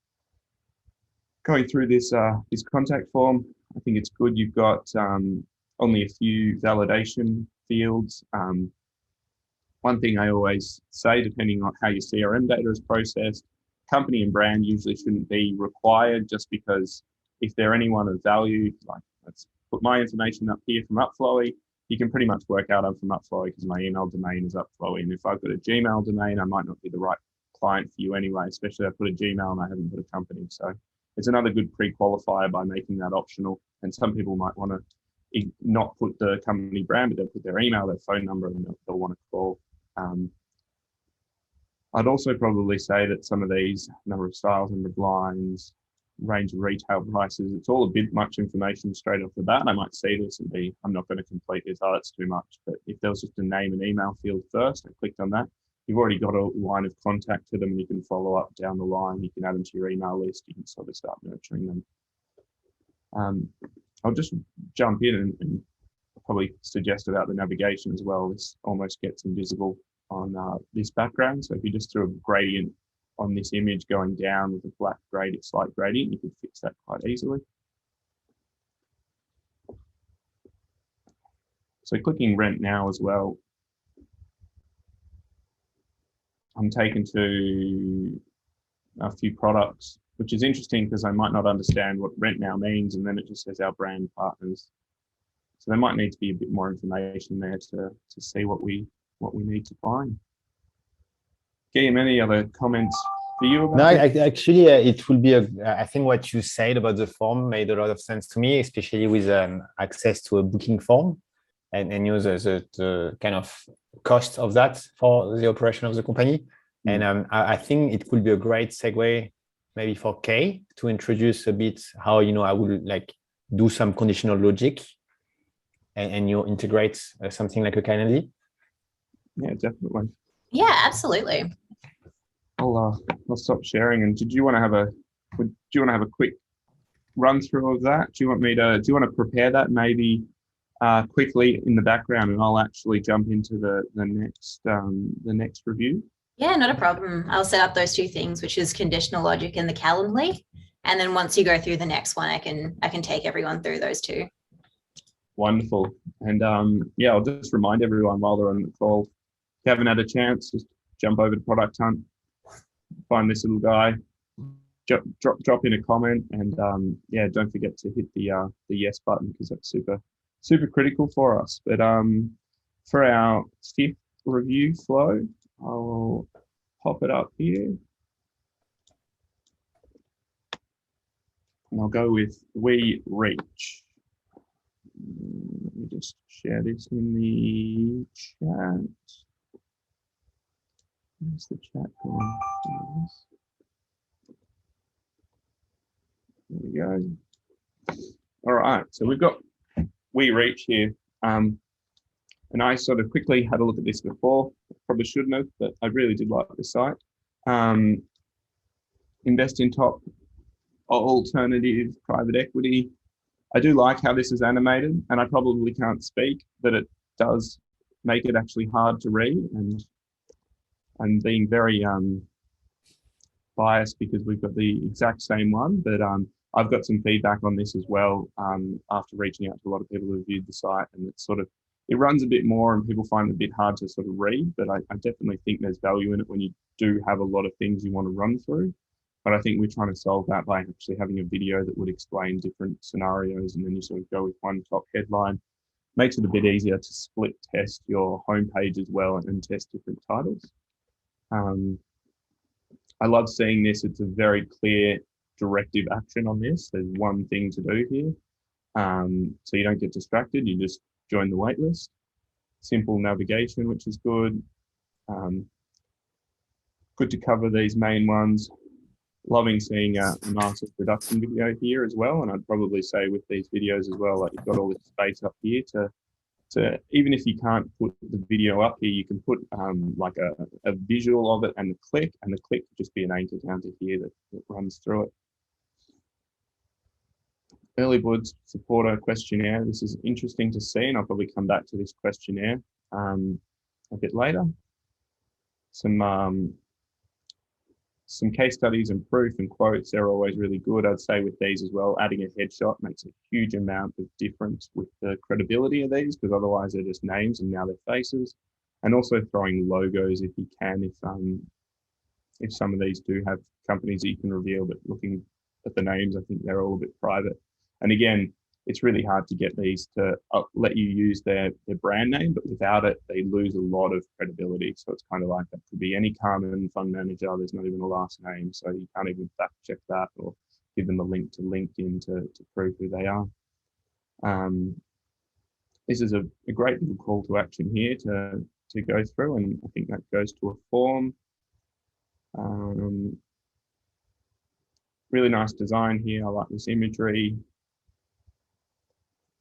Going through this contact form, I think it's good. You've got only a few validation fields. One thing I always say, depending on how your CRM data is processed, company and brand usually shouldn't be required, just because if they're anyone of value, like let's put my information up here from Upflowy, you can pretty much work out I'm from Upflowy because my email domain is Upflowy. And if I've got a Gmail domain, I might not be the right client for you anyway, especially if I put a Gmail and I haven't put a company. So it's another good pre-qualifier by making that optional. And some people might want to not put the company brand, but they'll put their email, their phone number, and they'll want to call. I'd also probably say that some of these, number of styles, number of lines, range of retail prices, it's all a bit much information straight off the bat. I might see this and be, I'm not going to complete this, oh, that's too much. But if there was just a name and email field first, I clicked on that, you've already got a line of contact to them, and you can follow up down the line. You can add them to your email list. You can sort of start nurturing them. I'll just jump in and probably suggest about the navigation as well. This almost gets invisible on this background. So if you just threw a gradient on this image going down with a black slight gradient, you could fix that quite easily. So clicking rent now as well, I'm taken to a few products, which is interesting because I might not understand what rent now means, and then it just says our brand partners. So there might need to be a bit more information there to see what we need to find. Guillaume, any other comments for you about No, actually, it will be I think what you said about the form made a lot of sense to me, especially with access to a booking form and the kind of cost of that for the operation of the company. And I think it could be a great segue maybe for Kay to introduce a bit how, I would like do some conditional logic and integrate something like a Calendly. Yeah, definitely. Yeah, absolutely. I'll stop sharing. And did you want to have a quick run through of that? Do you want to prepare that maybe quickly in the background, and I'll actually jump into the next review? Yeah, not a problem. I'll set up those two things, which is conditional logic and the Calendly. And then once you go through the next one, I can take everyone through those two. Wonderful. And yeah, I'll just remind everyone while they're on the call, if you haven't had a chance, just jump over to Product Hunt, find this little guy, drop in a comment, and yeah, don't forget to hit the yes button, because that's super critical for us. But for our fifth review flow, I'll pop it up here. And I'll go with We Reach. Let me just share this in the chat. Where's the chat going? There we go. All right, so we've got We Reach here. And I sort of quickly had a look at this before. Probably shouldn't have, but I really did like this site. Invest in top alternative private equity. I do like how this is animated, and I probably can't speak, but it does make it actually hard to read. And I'm being very biased because we've got the exact same one, but I've got some feedback on this as well after reaching out to a lot of people who viewed the site, and it's sort of, it runs a bit more and people find it a bit hard to sort of read, but I definitely think there's value in it when you do have a lot of things you want to run through. But I think we're trying to solve that by actually having a video that would explain different scenarios, and then you sort of go with one top headline. Makes it a bit easier to split test your homepage as well and test different titles. I love seeing this. It's a very clear directive action on this. There's one thing to do here. So you don't get distracted, you just join the waitlist. Simple navigation, which is good. Good to cover these main ones. Loving seeing a nice introduction video here as well. And I'd probably say with these videos as well, like you've got all this space up here to even if you can't put the video up here, you can put like a visual of it and the click could just be an anchor down to here that runs through it. Early Bird supporter questionnaire. This is interesting to see, and I'll probably come back to this questionnaire a bit later. Some case studies and proof and quotes, they're always really good. I'd say with these as well, adding a headshot makes a huge amount of difference with the credibility of these, because otherwise they're just names and now they're faces. And also throwing logos if you can, if some of these do have companies that you can reveal, but looking at the names, I think they're all a bit private. And again, it's really hard to get these to let you use their brand name, but without it, they lose a lot of credibility. So it's kind of like that could be any Carmen fund manager. There's not even a last name, so you can't even fact check that or give them a link to LinkedIn to prove who they are. This is a great little call to action here to go through, and I think that goes to a form. Really nice design here. I like this imagery.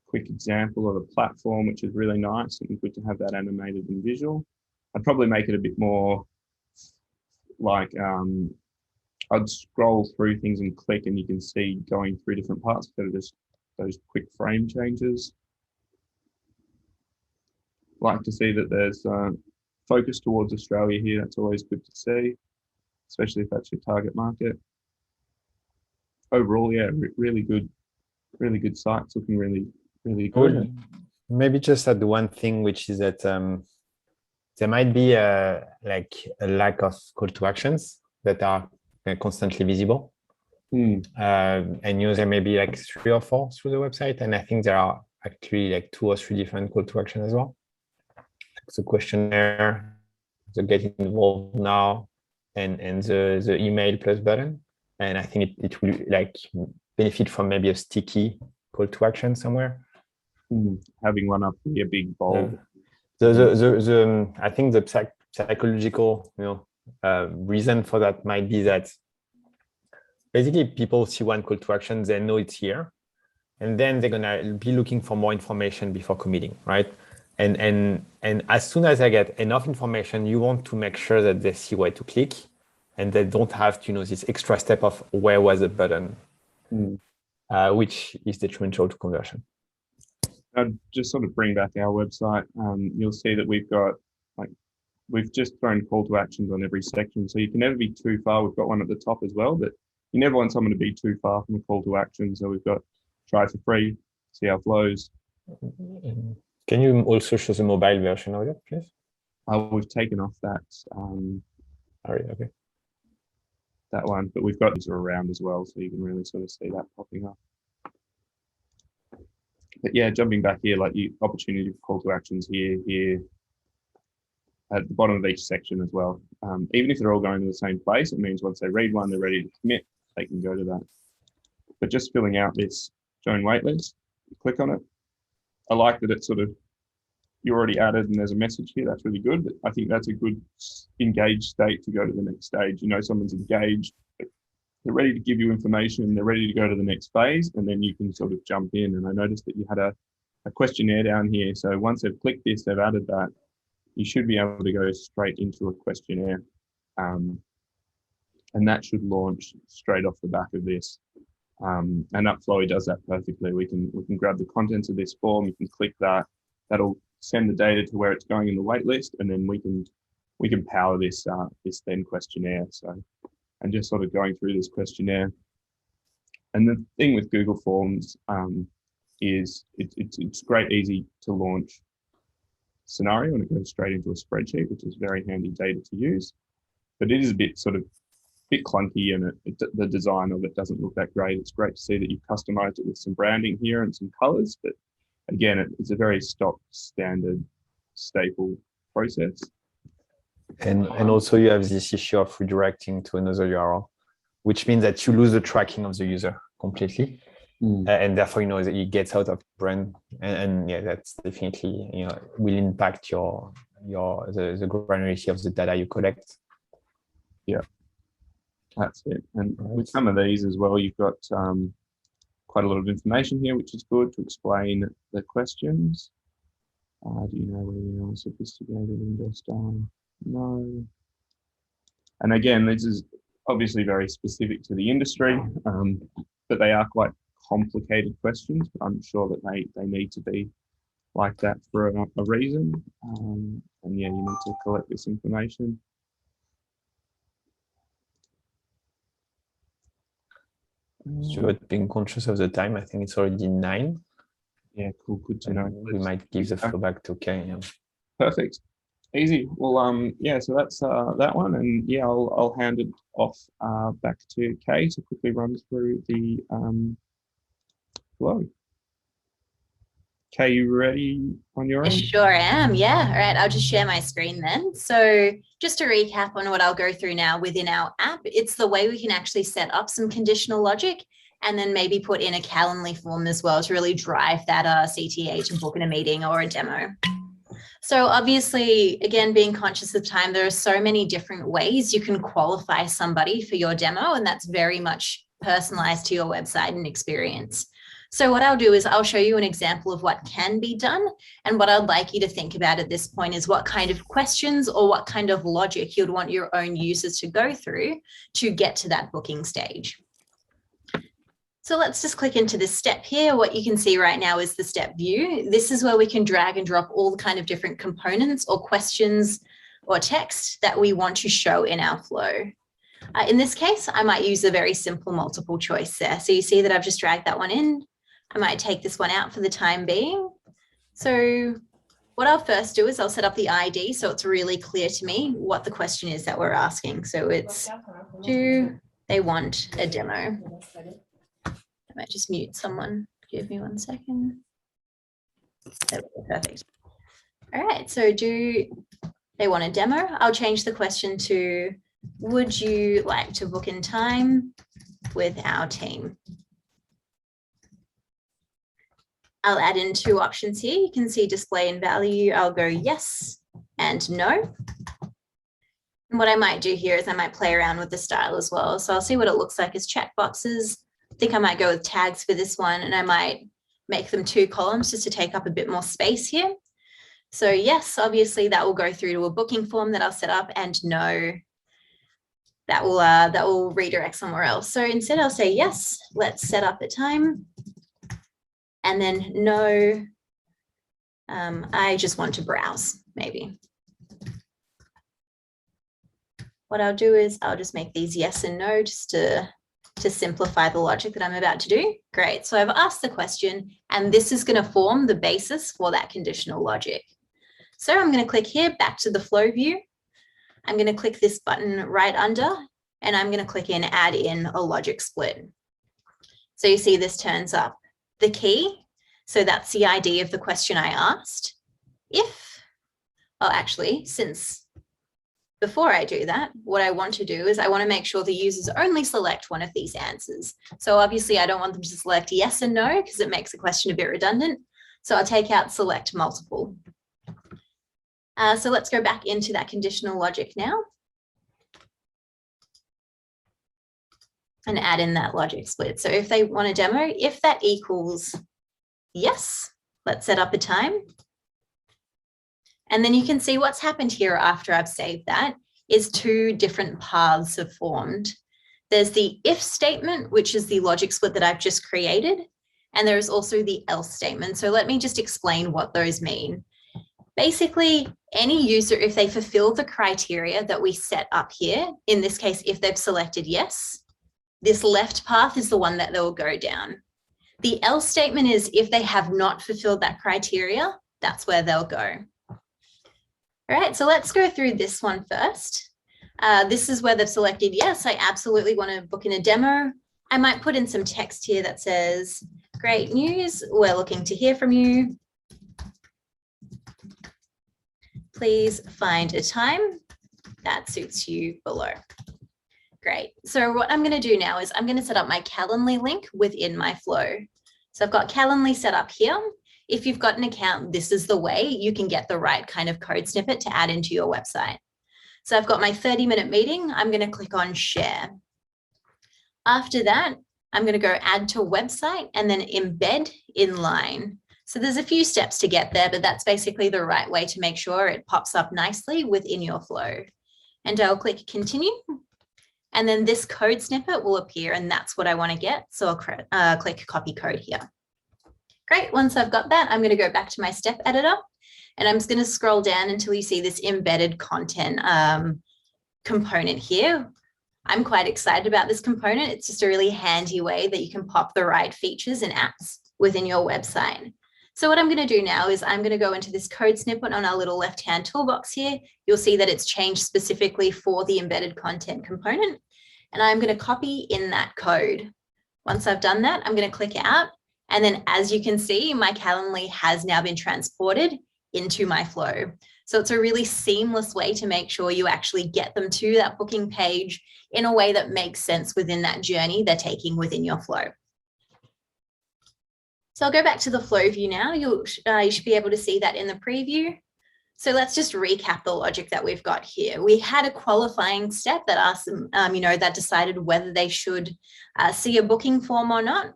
Quick example of the platform, which is really nice and good to have that animated and visual. I'd probably make it a bit more like I'd scroll through things and click and you can see going through different parts instead of just those quick frame changes. Like to see that there's focus towards Australia here. That's always good to see, especially if that's your target market. Overall, yeah, really good sites, looking really good. Cool. Maybe just add one thing, which is that there might be like a lack of call to actions that are constantly visible. And there may be like 3 or 4 through the website, and I think there are actually like 2 or 3 different call to action as well. Like the questionnaire, the get involved now, and the email plus button. And I think it will like benefit from maybe a sticky call to action somewhere. Having one up here, big bold. I think the psychological reason for that might be that basically people see one call to action, they know it's here, and then they're gonna be looking for more information before committing, right? And as soon as I get enough information, you want to make sure that they see where to click, and they don't have to this extra step of where was the button, which is detrimental to conversion. I'd just sort of bring back our website. You'll see that we've just thrown call to actions on every section, so you can never be too far. We've got one at the top as well, but you never want someone to be too far from a call to action. So we've got try for free, see how it flows. Can you also show the mobile version of it, please? We've taken off that. Okay. That one, but we've got these around as well, so you can really sort of see that popping up. But yeah, jumping back here, like the opportunity for call to actions here at the bottom of each section as well. Even if they're all going to the same place, it means once they read one, they're ready to commit, they can go to that. But just filling out this join waitlist, click on it. I like that it's sort of, you're already added and there's a message here. That's really good. But I think that's a good engaged state to go to the next stage. Someone's engaged, they're ready to give you information, they're ready to go to the next phase, and then you can sort of jump in. And I noticed that you had a questionnaire down here. So once they've clicked this, they've added that, you should be able to go straight into a questionnaire. And that should launch straight off the back of this. And Upflowy does that perfectly. We can grab the contents of this form, you can click that, that'll send the data to where it's going in the waitlist, and then we can power this then questionnaire. So, and just sort of going through this questionnaire. And the thing with Google Forms is it's great, easy to launch scenario, and it goes straight into a spreadsheet, which is very handy data to use. But it is a bit clunky, and the design of it doesn't look that great. It's great to see that you've customized it with some branding here and some colors, but again, it's a very stock standard staple process. And also you have this issue of redirecting to another URL, which means that you lose the tracking of the user completely. and therefore, it gets out of brand, and yeah, that's definitely, will impact the granularity of the data you collect. Yeah, that's it. And with some of these as well, you've got quite a lot of information here, which is good to explain the questions. Do you know where you are sophisticated investor? No. And again, this is obviously very specific to the industry, but they are quite complicated questions. But I'm sure that they need to be like that for a reason. And yeah, you need to collect this information. Stuart, being conscious of the time, I think it's already 9. Yeah, cool. Good to know. We might give the floor back to Kay. Yeah. Perfect. Easy. Well, yeah. So that's that one, and yeah, I'll hand it off back to Kay to quickly run through the flow. Kay, you ready on your end? I sure am. Yeah. All right. I'll just share my screen then. So just to recap on what I'll go through now within our app, it's the way we can actually set up some conditional logic and then maybe put in a Calendly form as well to really drive that CTA to book in a meeting or a demo. So obviously, again, being conscious of time, there are so many different ways you can qualify somebody for your demo, and that's very much personalized to your website and experience. So what I'll do is I'll show you an example of what can be done. And what I'd like you to think about at this point is what kind of questions or what kind of logic you'd want your own users to go through to get to that booking stage. So let's just click into this step here. What you can see right now is the step view. This is where we can drag and drop all the kind of different components or questions or text that we want to show in our flow. In this case, I might use a very simple multiple choice there. So you see that I've just dragged that one in. I might take this one out for the time being. So what I'll first do is I'll set up the ID so it's really clear to me what the question is that we're asking. So it's, do they want a demo? I might just mute someone. Give me 1 second. Perfect. All right, so do they want a demo? I'll change the question to, would you like to book in time with our team? I'll add in 2 options here. You can see display and value. I'll go yes and no. And what I might do here is I might play around with the style as well. So I'll see what it looks like as checkboxes. I think I might go with tags for this one, and I might make them 2 columns just to take up a bit more space here. So yes, obviously that will go through to a booking form that I'll set up, and no, that will redirect somewhere else. So instead I'll say yes, let's set up the time. And then no, I just want to browse maybe. What I'll do is I'll just make these yes and no just to simplify the logic that I'm about to do. Great. So I've asked the question, and this is going to form the basis for that conditional logic. So I'm going to click here back to the flow view. I'm going to click this button right under, and I'm going to click in add in a logic split. So you see this turns up the key. So that's the ID of the question I asked. Since before I do that, what I want to do is I want to make sure the users only select one of these answers. So obviously I don't want them to select yes and no because it makes the question a bit redundant. So I'll take out select multiple. So let's go back into that conditional logic now and add in that logic split. So if they want a demo, if that equals yes, let's set up a time. And then you can see what's happened here after I've saved that is 2 different paths have formed. There's the if statement, which is the logic split that I've just created. And there's also the else statement. So let me just explain what those mean. Basically, any user, if they fulfill the criteria that we set up here, in this case, if they've selected yes, this left path is the one that they'll go down. The else statement is if they have not fulfilled that criteria, that's where they'll go. All right, so let's go through this one first. This is where they've selected yes, I absolutely want to book in a demo. I might put in some text here that says, great news, we're looking to hear from you. Please find a time that suits you below. Great. So what I'm going to do now is I'm going to set up my Calendly link within my flow. So I've got Calendly set up here. If you've got an account, this is the way you can get the right kind of code snippet to add into your website. So I've got my 30-minute meeting. I'm going to click on share. After that, I'm going to go add to website and then embed inline. So there's a few steps to get there, but that's basically the right way to make sure it pops up nicely within your flow. And I'll click continue. And then this code snippet will appear, and that's what I want to get. So I'll click copy code here. Great. Once I've got that, I'm going to go back to my step editor, and I'm just going to scroll down until you see this embedded content component here. I'm quite excited about this component. It's just a really handy way that you can pop the right features and apps within your website. So what I'm going to do now is I'm going to go into this code snippet on our little left-hand toolbox here. You'll see that it's changed specifically for the embedded content component, and I'm going to copy in that code. Once I've done that, I'm going to click out. And then as you can see, my Calendly has now been transported into my flow. So it's a really seamless way to make sure you actually get them to that booking page in a way that makes sense within that journey they're taking within your flow. So I'll go back to the flow view now. You should be able to see that in the preview. So let's just recap the logic that we've got here. We had a qualifying step that asked them, that decided whether they should see a booking form or not.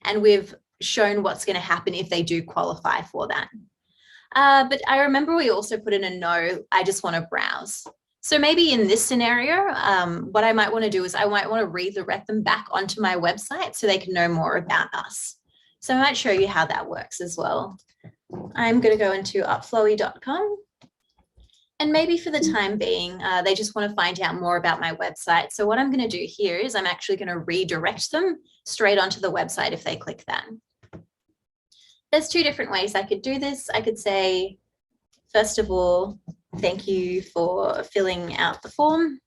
And we've shown what's going to happen if they do qualify for that. But I remember we also put in a no, I just want to browse. So maybe in this scenario, what I might want to do is I might want to redirect them back onto my website so they can know more about us. So I might show you how that works as well. I'm going to go into upflowy.com. And maybe for the time being, they just want to find out more about my website. So what I'm going to do here is I'm actually going to redirect them straight onto the website if they click that. There's two different ways I could do this. I could say, first of all, thank you for filling out the form.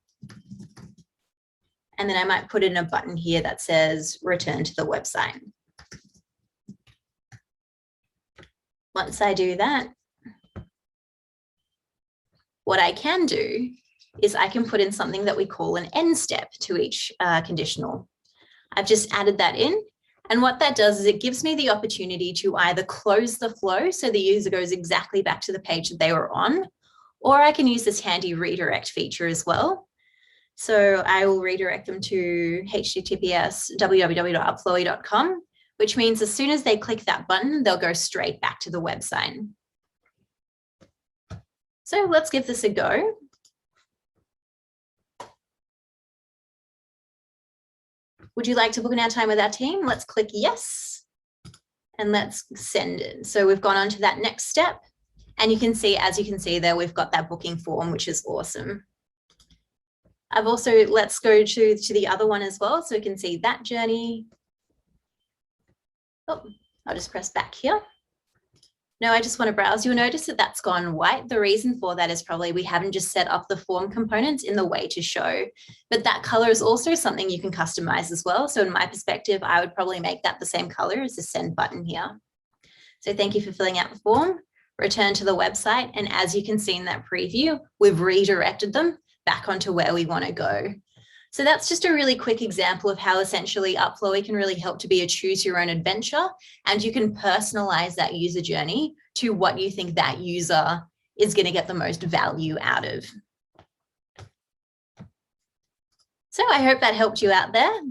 And then I might put in a button here that says return to the website. Once I do that, what I can do is I can put in something that we call an end step to each conditional. I've just added that in. And what that does is it gives me the opportunity to either close the flow so the user goes exactly back to the page that they were on, or I can use this handy redirect feature as well. So I will redirect them to https://www.upflowy.com, which means as soon as they click that button, they'll go straight back to the website. So let's give this a go. Would you like to book in our time with our team? Let's click yes, and let's send it. So we've gone on to that next step, and you can see, as you can see there, we've got that booking form, which is awesome. I've also, let's go to the other one as well, so we can see that journey. Oh, I'll just press back here. No, I just want to browse. You'll notice that that's gone white. The reason for that is probably we haven't just set up the form components in the way to show, but that color is also something you can customize as well. So in my perspective, I would probably make that the same color as the send button here. So thank you for filling out the form, return to the website. And as you can see in that preview, we've redirected them back onto where we want to go. So that's just a really quick example of how essentially Upflowy can really help to be a choose your own adventure, and you can personalize that user journey to what you think that user is going to get the most value out of. So I hope that helped you out there.